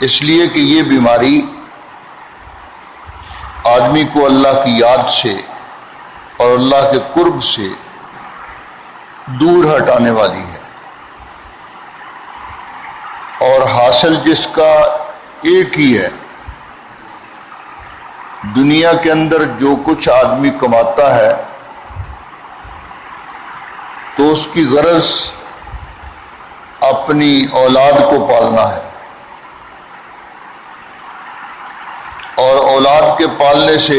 اس لیے کہ یہ بیماری آدمی کو اللہ کی یاد سے اور اللہ کے قرب سے دور ہٹانے والی ہے، اور حاصل جس کا ایک ہی ہے۔ دنیا کے اندر جو کچھ آدمی کماتا ہے تو اس کی غرض اپنی اولاد کو پالنا ہے، اور اولاد کے پالنے سے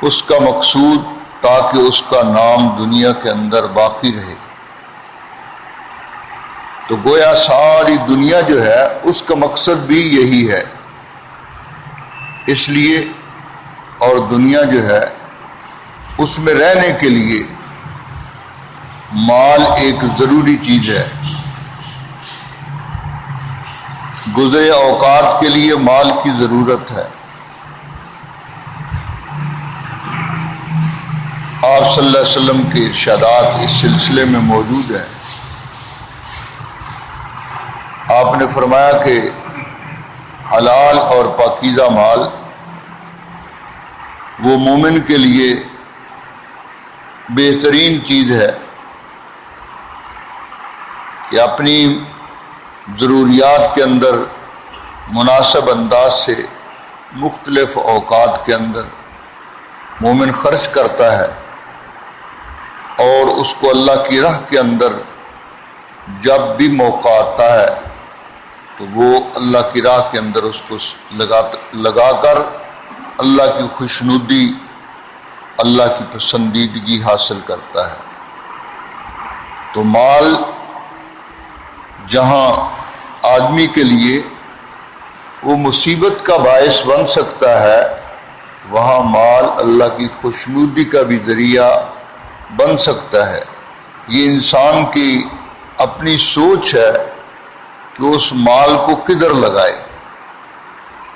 اس کا مقصود تاکہ اس کا نام دنیا کے اندر باقی رہے۔ تو گویا ساری دنیا جو ہے اس کا مقصد بھی یہی ہے، اس لیے اور دنیا جو ہے اس میں رہنے کے لیے مال ایک ضروری چیز ہے۔ گزرے اوقات کے لیے مال کی ضرورت ہے۔ آپ صلی اللہ علیہ وسلم کے ارشادات اس سلسلے میں موجود ہیں۔ آپ نے فرمایا کہ حلال اور پاکیزہ مال وہ مومن کے لیے بہترین چیز ہے کہ اپنی ضروریات کے اندر مناسب انداز سے مختلف اوقات کے اندر مومن خرچ کرتا ہے، اور اس کو اللہ کی راہ کے اندر جب بھی موقع آتا ہے تو وہ اللہ کی راہ کے اندر اس کو لگا کر اللہ کی خوشنودی، اللہ کی پسندیدگی حاصل کرتا ہے۔ تو مال جہاں آدمی کے لیے وہ مصیبت کا باعث بن سکتا ہے، وہاں مال اللہ کی خوشنودی کا بھی ذریعہ بن سکتا ہے۔ یہ انسان کی اپنی سوچ ہے کہ اس مال کو کدھر لگائے۔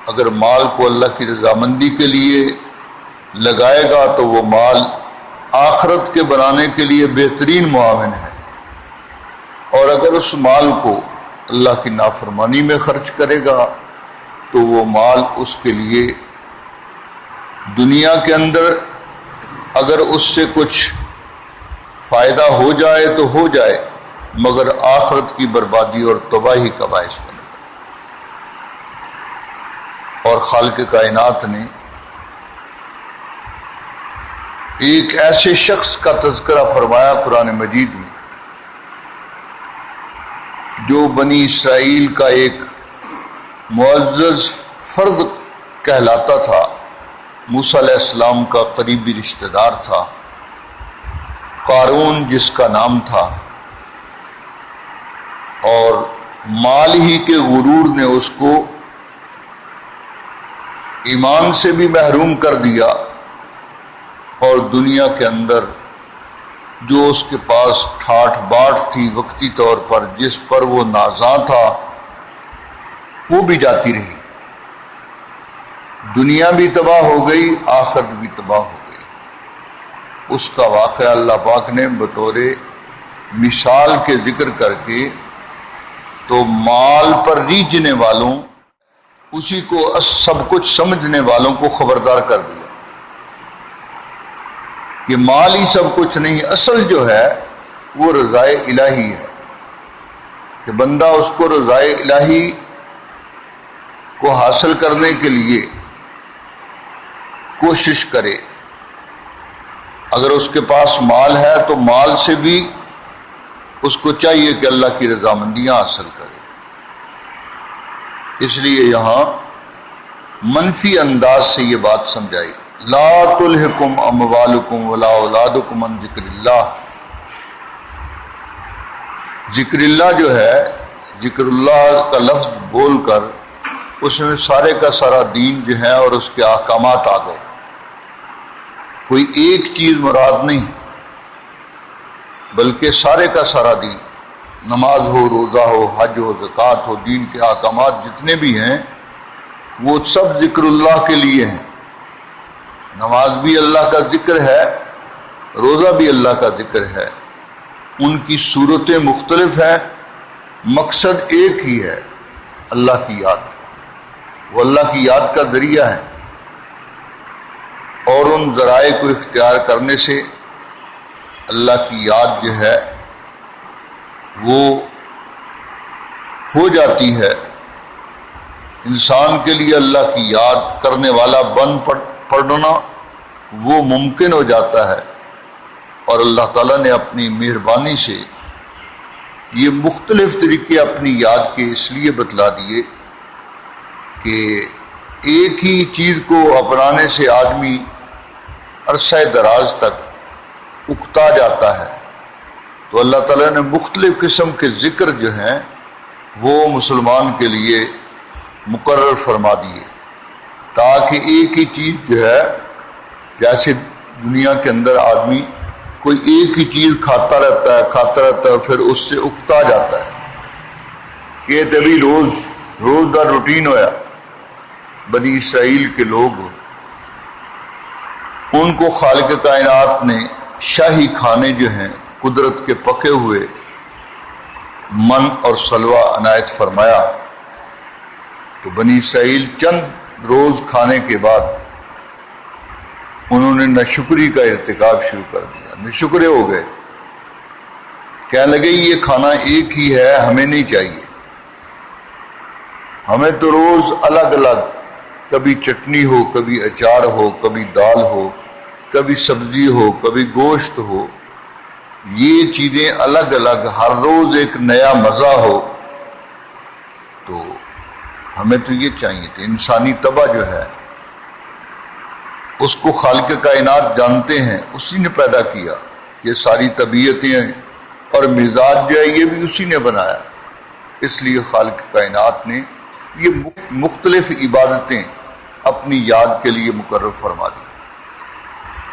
اگر مال کو اللہ کی رضامندی کے لیے لگائے گا تو وہ مال آخرت کے بنانے کے لیے بہترین معاون ہے، اور اگر اس مال کو اللہ کی نافرمانی میں خرچ کرے گا تو وہ مال اس کے لیے دنیا کے اندر اگر اس سے کچھ فائدہ ہو جائے تو ہو جائے، مگر آخرت کی بربادی اور تباہی کا باعث بنے گا۔ اور خالق کائنات نے ایک ایسے شخص کا تذکرہ فرمایا قرآن مجید میں جو بنی اسرائیل کا ایک معزز فرد کہلاتا تھا، موسیٰ علیہ السلام کا قریبی رشتہ دار تھا، قارون جس کا نام تھا، اور مال ہی کے غرور نے اس کو ایمان سے بھی محروم کر دیا، اور دنیا کے اندر جو اس کے پاس ٹھاٹھ باٹھ تھی وقتی طور پر، جس پر وہ نازاں تھا، وہ بھی جاتی رہی۔ دنیا بھی تباہ ہو گئی، آخرت بھی تباہ ہو گئی۔ اس کا واقعہ اللہ پاک نے بطور مثال کے ذکر کر کے تو مال پر ریجھنے والوں، اسی کو سب کچھ سمجھنے والوں کو خبردار کر دیا کہ مال ہی سب کچھ نہیں، اصل جو ہے وہ رضائے الہی ہے، کہ بندہ اس کو رضائے الہی کو حاصل کرنے کے لیے کوشش کرے۔ اگر اس کے پاس مال ہے تو مال سے بھی اس کو چاہیے کہ اللہ کی رضامندیاں حاصل کرے۔ اس لیے یہاں منفی انداز سے یہ بات سمجھائی، لا تلہکم اموالکم ولا اولادکم عن ذکر اللہ۔ ذکر اللہ جو ہے، ذکر اللہ کا لفظ بول کر اس میں سارے کا سارا دین جو ہے اور اس کے احکامات آ گئے، کوئی ایک چیز مراد نہیں، بلکہ سارے کا سارا دین، نماز ہو، روزہ ہو، حج ہو، زکوٰۃ ہو، دین کے احکامات جتنے بھی ہیں وہ سب ذکر اللہ کے لیے ہیں۔ نماز بھی اللہ کا ذکر ہے، روزہ بھی اللہ کا ذکر ہے، ان کی صورتیں مختلف ہیں، مقصد ایک ہی ہے اللہ کی یاد، وہ اللہ کی یاد کا ذریعہ ہے، اور ان ذرائع کو اختیار کرنے سے اللہ کی یاد جو ہے وہ ہو جاتی ہے۔ انسان کے لیے اللہ کی یاد کرنے والا بن پڑنا وہ ممکن ہو جاتا ہے، اور اللہ تعالیٰ نے اپنی مہربانی سے یہ مختلف طریقے اپنی یاد کے اس لیے بتلا دیے کہ ایک ہی چیز کو اپنانے سے آدمی عرصہ دراز تک اکتا جاتا ہے، تو اللہ تعالیٰ نے مختلف قسم کے ذکر جو ہیں وہ مسلمان کے لیے مقرر فرما دیے، تاکہ ایک ہی چیز جو ہے، جیسے دنیا کے اندر آدمی کوئی ایک ہی چیز کھاتا رہتا ہے پھر اس سے اکتا جاتا ہے، یہ تبھی روز کا روٹین ہویا۔ بنی اسرائیل کے لوگ، ان کو خالق کائنات نے شاہی کھانے جو ہیں قدرت کے پکے ہوئے من اور سلوہ عنایت فرمایا، تو بنی اسرائیل چند روز کھانے کے بعد انہوں نے ناشکری کا ارتکاب شروع کر دیا، ناشکرے ہو گئے، کہنے لگے یہ کھانا ایک ہی ہے، ہمیں نہیں چاہیے، ہمیں تو روز الگ الگ، کبھی چٹنی ہو، کبھی اچار ہو، کبھی دال ہو، کبھی سبزی ہو، کبھی گوشت ہو، یہ چیزیں الگ الگ، ہر روز ایک نیا مزہ ہو، تو ہمیں تو یہ چاہیے تھے۔ انسانی طبع جو ہے اس کو خالق کائنات جانتے ہیں، اسی نے پیدا کیا، یہ ساری طبیعتیں اور مزاج جو ہے یہ بھی اسی نے بنایا، اس لیے خالق کائنات نے یہ مختلف عبادتیں اپنی یاد کے لیے مقرر فرما دی،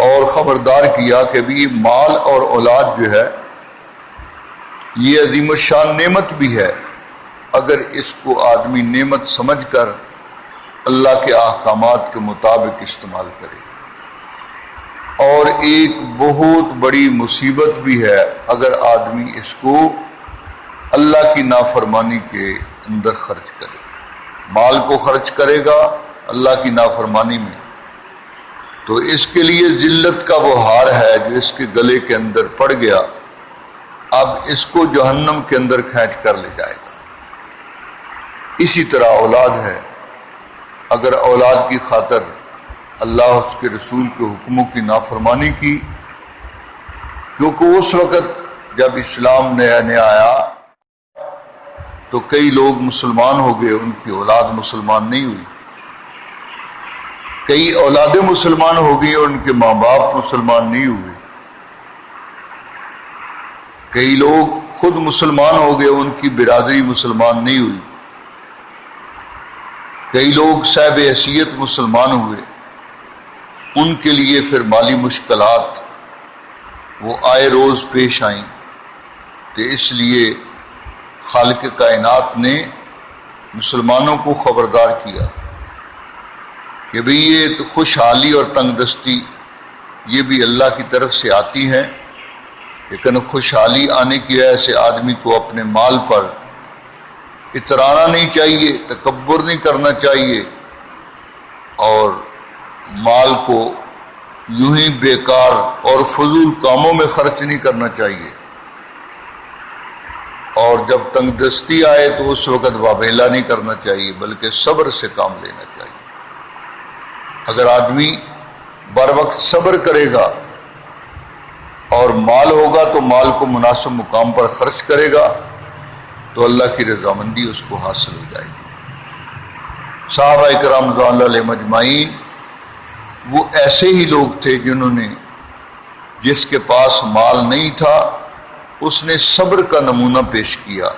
اور خبردار کیا کہ بھی مال اور اولاد جو ہے یہ عظیم الشان نعمت بھی ہے، اگر اس کو آدمی نعمت سمجھ کر اللہ کے احکامات کے مطابق استعمال کرے، اور ایک بہت بڑی مصیبت بھی ہے اگر آدمی اس کو اللہ کی نافرمانی کے اندر خرچ کرے، مال کو خرچ کرے گا اللہ کی نافرمانی میں، تو اس کے لیے ذلت کا وہ ہار ہے جو اس کے گلے کے اندر پڑ گیا، اب اس کو جہنم کے اندر کھینچ کر لے جائے گا۔ اسی طرح اولاد ہے، اگر اولاد کی خاطر اللہ اس کے رسول کے حکموں کی نافرمانی کی، کیونکہ اس وقت جب اسلام نیا نیا آیا تو کئی لوگ مسلمان ہو گئے، ان کی اولاد مسلمان نہیں ہوئی، کئی اولادیں مسلمان ہو گئی اور ان کے ماں باپ مسلمان نہیں ہوئے، کئی لوگ خود مسلمان ہو گئے، ان کی برادری مسلمان نہیں ہوئی، کئی لوگ صاحب حیثیت مسلمان ہوئے، ان کے لیے پھر مالی مشکلات وہ آئے روز پیش آئیں، تو اس لیے خالق کائنات نے مسلمانوں کو خبردار کیا کہ بھئی یہ تو خوشحالی اور تنگ دستی یہ بھی اللہ کی طرف سے آتی ہے، لیکن خوشحالی آنے کی وجہ سے آدمی کو اپنے مال پر اترانا نہیں چاہیے، تکبر نہیں کرنا چاہیے، اور مال کو یوں ہی بیکار اور فضول کاموں میں خرچ نہیں کرنا چاہیے، اور جب تنگ دستی آئے تو اس وقت واویلا نہیں کرنا چاہیے، بلکہ صبر سے کام لینا چاہیے۔ اگر آدمی بر وقت صبر کرے گا اور مال ہوگا تو مال کو مناسب مقام پر خرچ کرے گا تو اللہ کی رضامندی اس کو حاصل ہو جائے گی۔ صحابہ کرام رضوان اللہ علیہم اجمعین وہ ایسے ہی لوگ تھے جنہوں نے، جس کے پاس مال نہیں تھا اس نے صبر کا نمونہ پیش کیا،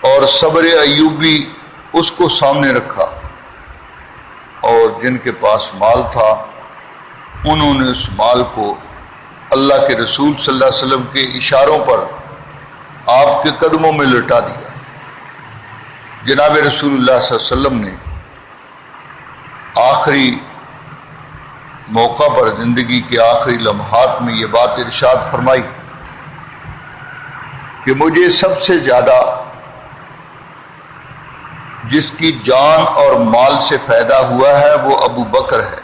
اور صبر ایوبی اس کو سامنے رکھا، اور جن کے پاس مال تھا انہوں نے اس مال کو اللہ کے رسول صلی اللہ علیہ وسلم کے اشاروں پر آپ کے قدموں میں لٹا دیا۔ جناب رسول اللہ صلی اللہ علیہ وسلم نے آخری موقع پر، زندگی کے آخری لمحات میں یہ بات ارشاد فرمائی کہ مجھے سب سے زیادہ جس کی جان اور مال سے فائدہ ہوا ہے وہ ابو بکر ہے،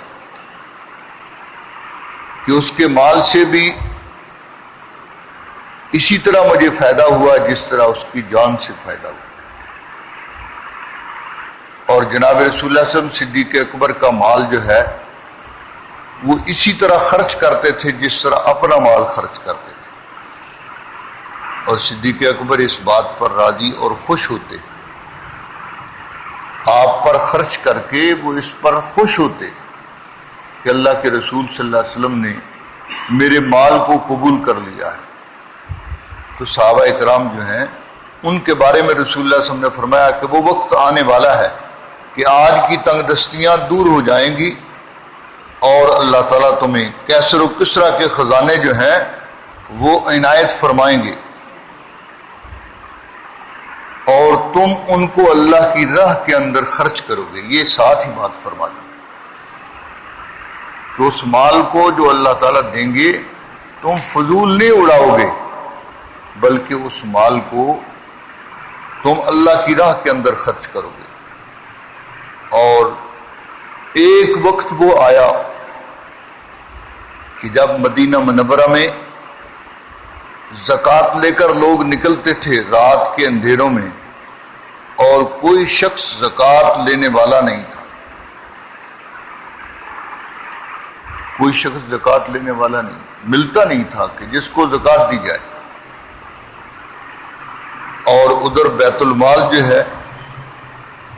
کہ اس کے مال سے بھی اسی طرح مجھے فائدہ ہوا جس طرح اس کی جان سے فائدہ ہوا۔ اور جناب رسول اللہ صلی اللہ علیہ وسلم صدیق اکبر کا مال جو ہے وہ اسی طرح خرچ کرتے تھے جس طرح اپنا مال خرچ کرتے تھے، اور صدیق اکبر اس بات پر راضی اور خوش ہوتے، آپ پر خرچ کر کے وہ اس پر خوش ہوتے کہ اللہ کے رسول صلی اللہ علیہ وسلم نے میرے مال کو قبول کر لیا ہے۔ تو صحابہ اکرام جو ہیں ان کے بارے میں رسول اللہ صلی اللہ علیہ وسلم نے فرمایا کہ وہ وقت آنے والا ہے کہ آج کی تنگ دستیاں دور ہو جائیں گی اور اللہ تعالیٰ تمہیں کیسر و کسرا کے خزانے جو ہیں وہ عنایت فرمائیں گے، اور تم ان کو اللہ کی راہ کے اندر خرچ کرو گے۔ یہ ساتھ ہی بات فرما دیں کہ اس مال کو جو اللہ تعالیٰ دیں گے تم فضول نہیں اڑاؤ گے، بلکہ اس مال کو تم اللہ کی راہ کے اندر خرچ کرو گے۔ اور ایک وقت وہ آیا کہ جب مدینہ منورہ میں زکوٰۃ لے کر لوگ نکلتے تھے رات کے اندھیروں میں، اور کوئی شخص زکوٰۃ لینے والا نہیں تھا، کوئی شخص زکوٰۃ لینے والا نہیں، ملتا نہیں تھا کہ جس کو زکوٰۃ دی جائے۔ اور ادھر بیت المال جو ہے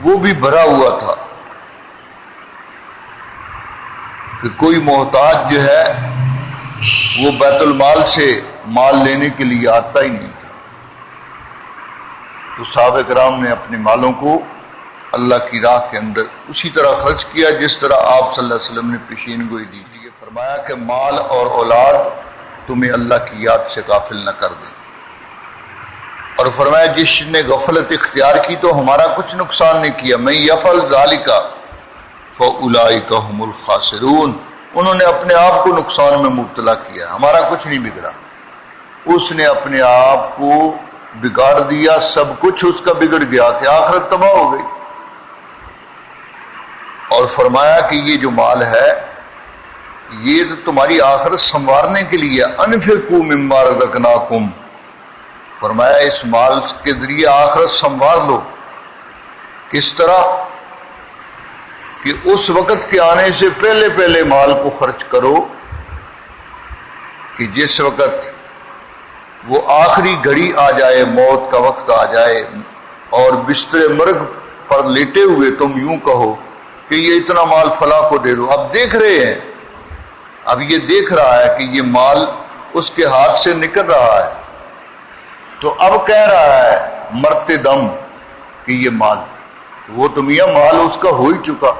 وہ بھی بھرا ہوا تھا کہ کوئی محتاج جو ہے وہ بیت المال سے مال لینے کے لیے آتا ہی نہیں تھا۔ تو صحابہ کرام نے اپنے مالوں کو اللہ کی راہ کے اندر اسی طرح خرچ کیا جس طرح آپ صلی اللہ علیہ وسلم نے پیشین گوئی دی۔ یہ فرمایا کہ مال اور اولاد تمہیں اللہ کی یاد سے غافل نہ کر دیں، اور فرمایا جس نے غفلت اختیار کی تو ہمارا کچھ نقصان نہیں کیا۔ میں یفعل ذالک فاولئک هم الخاسرون، انہوں نے اپنے آپ کو نقصان میں مبتلا کیا، ہمارا کچھ نہیں بگڑا، اس نے اپنے آپ کو بگاڑ دیا، سب کچھ اس کا بگڑ گیا کہ آخرت تباہ ہو گئی۔ اور فرمایا کہ یہ جو مال ہے یہ تو تمہاری آخرت سنوارنے کے لیے، انفقوا مما رزقناکم، فرمایا اس مال کے ذریعے آخرت سنوار لو۔ کس طرح؟ کہ اس وقت کے آنے سے پہلے پہلے مال کو خرچ کرو کہ جس وقت وہ آخری گھڑی آ جائے، موت کا وقت آ جائے اور بستر مرگ پر لیٹے ہوئے تم یوں کہو کہ یہ اتنا مال فلاں کو دے دو۔ اب دیکھ رہے ہیں، اب یہ دیکھ رہا ہے کہ یہ مال اس کے ہاتھ سے نکل رہا ہے، تو اب کہہ رہا ہے مرتے دم کہ یہ مال، وہ تو میاں مال اس کا ہو ہی چکا،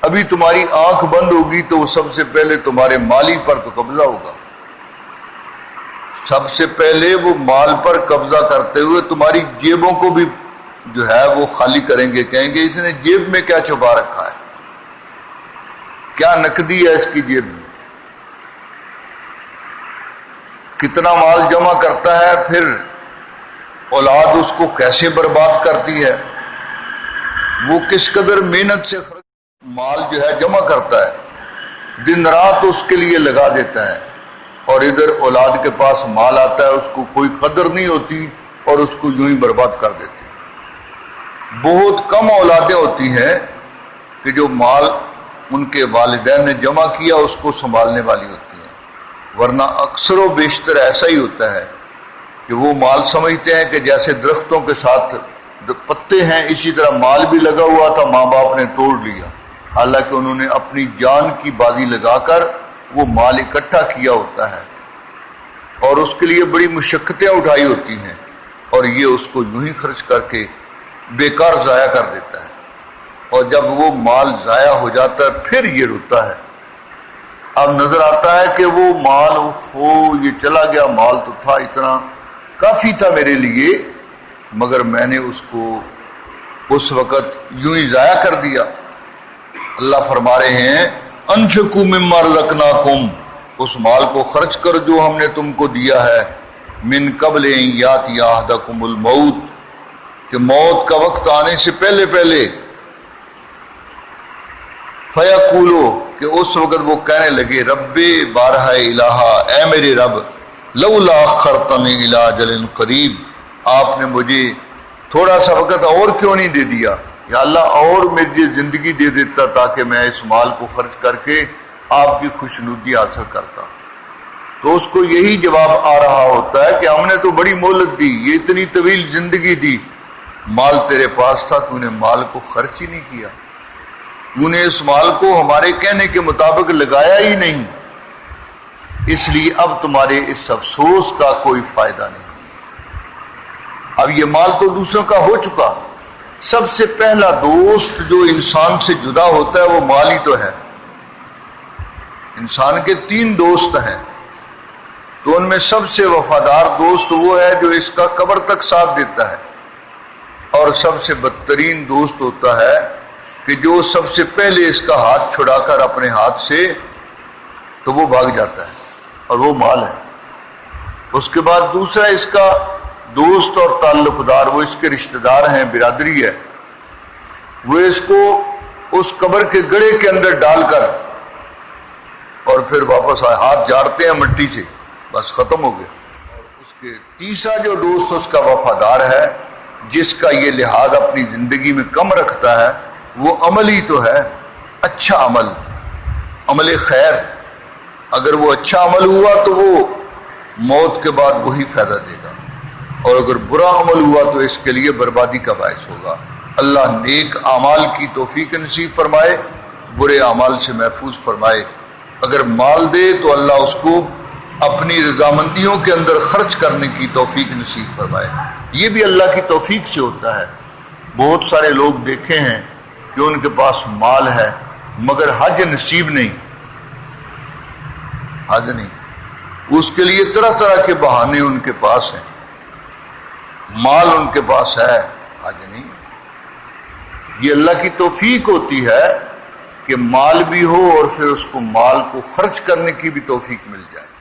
ابھی تمہاری آنکھ بند ہوگی تو وہ سب سے پہلے تمہارے مالی پر تو قبضہ ہوگا، سب سے پہلے وہ مال پر قبضہ کرتے ہوئے تمہاری جیبوں کو بھی جو ہے وہ خالی کریں گے، کہیں گے اس نے جیب میں کیا چھپا رکھا ہے، کیا نقدی ہے اس کی جیب میں، کتنا مال جمع کرتا ہے، پھر اولاد اس کو کیسے برباد کرتی ہے، وہ کس قدر محنت سے مال جو ہے جمع کرتا ہے، دن رات اس کے لیے لگا دیتا ہے، اور ادھر اولاد کے پاس مال آتا ہے اس کو کوئی قدر نہیں ہوتی اور اس کو یوں ہی برباد کر دیتے ہیں۔ بہت کم اولادیں ہوتی ہیں کہ جو مال ان کے والدین نے جمع کیا اس کو سنبھالنے والی ہوتی ہیں، ورنہ اکثر و بیشتر ایسا ہی ہوتا ہے کہ وہ مال سمجھتے ہیں کہ جیسے درختوں کے ساتھ پتے ہیں اسی طرح مال بھی لگا ہوا تھا، ماں باپ نے توڑ لیا، حالانکہ انہوں نے اپنی جان کی بازی لگا کر وہ مال اکٹھا کیا ہوتا ہے اور اس کے لیے بڑی مشقتیں اٹھائی ہوتی ہیں، اور یہ اس کو یوں ہی خرچ کر کے بیکار ضائع کر دیتا ہے، اور جب وہ مال ضائع ہو جاتا ہے پھر یہ روتا ہے۔ اب نظر آتا ہے کہ وہ مال یہ چلا گیا، مال تو تھا اتنا کافی تھا میرے لیے، مگر میں نے اس کو اس وقت یوں ہی ضائع کر دیا۔ اللہ فرما رہے ہیں انفقوا مما رزقناکم، اس مال کو خرچ کر جو ہم نے تم کو دیا ہے، من قبل ان یاتی احدکم الموت، کہ موت کا وقت آنے سے پہلے پہلے فیقولو کہ اس وقت وہ کہنے لگے رب بارہ الہ، اے میرے رب، لولا اخرتنی الی اجل قریب، آپ نے مجھے تھوڑا سا وقت اور کیوں نہیں دے دیا، یا اللہ اور مجھے زندگی دے دیتا تاکہ میں اس مال کو خرچ کر کے آپ کی خوشنودی حاصل کرتا۔ تو اس کو یہی جواب آ رہا ہوتا ہے کہ ہم نے تو بڑی مہلت دی، یہ اتنی طویل زندگی دی، مال تیرے پاس تھا، تو نے مال کو خرچ ہی نہیں کیا، تو نے اس مال کو ہمارے کہنے کے مطابق لگایا ہی نہیں، اس لیے اب تمہارے اس افسوس کا کوئی فائدہ نہیں۔ اب یہ مال تو دوسروں کا ہو چکا۔ سب سے پہلا دوست جو انسان سے جدا ہوتا ہے وہ مال ہی تو ہے۔ انسان کے 3 دوست ہیں، تو ان میں سب سے وفادار دوست وہ ہے جو اس کا قبر تک ساتھ دیتا ہے، اور سب سے بدترین دوست ہوتا ہے کہ جو سب سے پہلے اس کا ہاتھ چھڑا کر اپنے ہاتھ سے تو وہ بھاگ جاتا ہے، اور وہ مال ہے۔ اس کے بعد دوسرا اس کا دوست اور تعلق دار، وہ اس کے رشتہ دار ہیں، برادری ہے، وہ اس کو اس قبر کے گڑھے کے اندر ڈال کر اور پھر واپس ہاتھ جاڑتے ہیں مٹی سے، بس ختم ہو گیا۔ اور اس کے تیسرا جو دوست اس کا وفادار ہے، جس کا یہ لحاظ اپنی زندگی میں کم رکھتا ہے، وہ عمل ہی تو ہے، اچھا عمل، عمل خیر۔ اگر وہ اچھا عمل ہوا تو وہ موت کے بعد وہی فائدہ دے گا، اور اگر برا عمل ہوا تو اس کے لیے بربادی کا باعث ہوگا۔ اللہ نیک اعمال کی توفیق نصیب فرمائے، برے اعمال سے محفوظ فرمائے۔ اگر مال دے تو اللہ اس کو اپنی رضامندیوں کے اندر خرچ کرنے کی توفیق نصیب فرمائے۔ یہ بھی اللہ کی توفیق سے ہوتا ہے۔ بہت سارے لوگ دیکھے ہیں کہ ان کے پاس مال ہے مگر حج نصیب نہیں، حج نہیں، اس کے لیے طرح طرح کے بہانے ان کے پاس ہیں، مال ان کے پاس ہے، حج نہیں۔ یہ اللہ کی توفیق ہوتی ہے کہ مال بھی ہو اور پھر اس کو مال کو خرچ کرنے کی بھی توفیق مل جائے۔